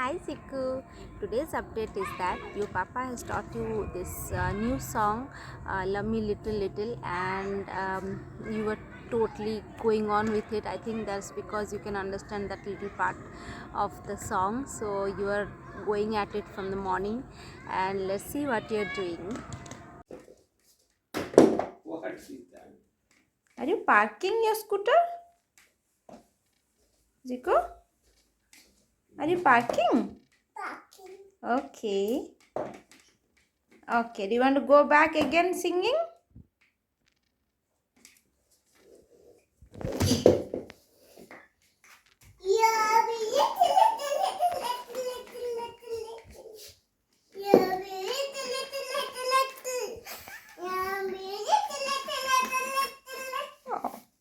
Hi Siku. Today's update is that your papa has taught you this new song, Love Me Little Little, and you were totally going on with it. I think that's because you can understand that little part of the song. So you are going at it from the morning, and let's see what you're doing. What is that? Are you parking your scooter, Zico? Are you parking? Okay. Okay. Do you want to go back again singing?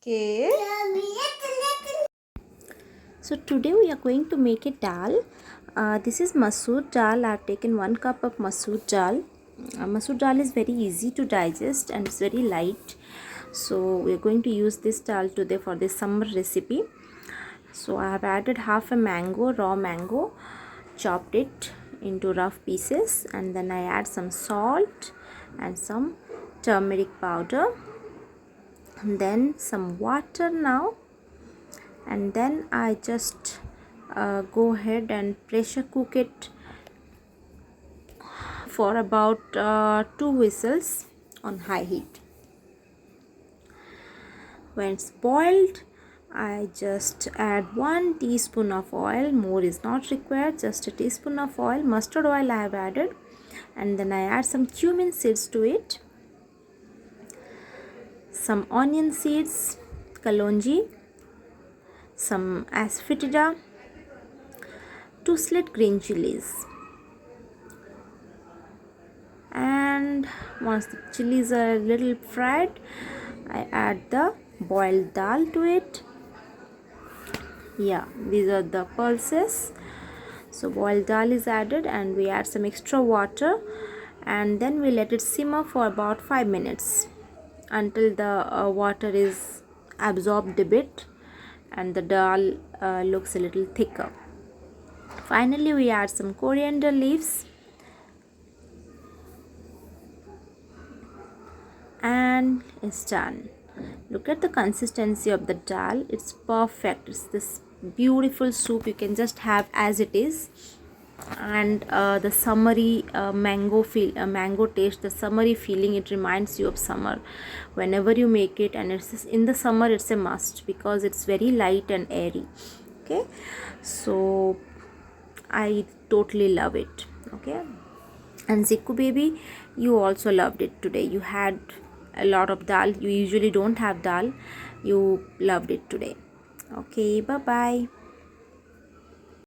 Okay. So today we are going to make a dal. This is masoor dal. I have taken 1 cup of masoor dal. Masoor dal is very easy to digest and it's very light. So we are going to use this dal today for this summer recipe. So I have added half a mango, raw mango, chopped it into rough pieces, and then I add some salt and some turmeric powder, and then some water now, and then I just go ahead and pressure cook it for about 2 whistles on high heat. When it's boiled, I just add 1 teaspoon of oil. More is not required, just a teaspoon of oil. Mustard oil I have added, and then I add some cumin seeds to it, some onion seeds, kalonji, some asafoetida, 2 slit green chillies, and once the chilies are a little fried, I add the boiled dal to it. Yeah, these are the pulses. So boiled dal is added, and we add some extra water, and then we let it simmer for about 5 minutes until the water is absorbed a bit and the dal looks a little thicker. Finally we add some coriander leaves, and it's done. Look at the consistency of the dal. It's perfect. It's this beautiful soup you can just have as it is, and the summery mango taste, the summery feeling, it reminds you of summer whenever you make it, and it's in the summer it's a must because it's very light and airy. Okay, so I totally love it. Okay, and Ziku baby, you also loved it today. You had a lot of dal. You usually don't have dal. You loved it today. Okay, bye bye.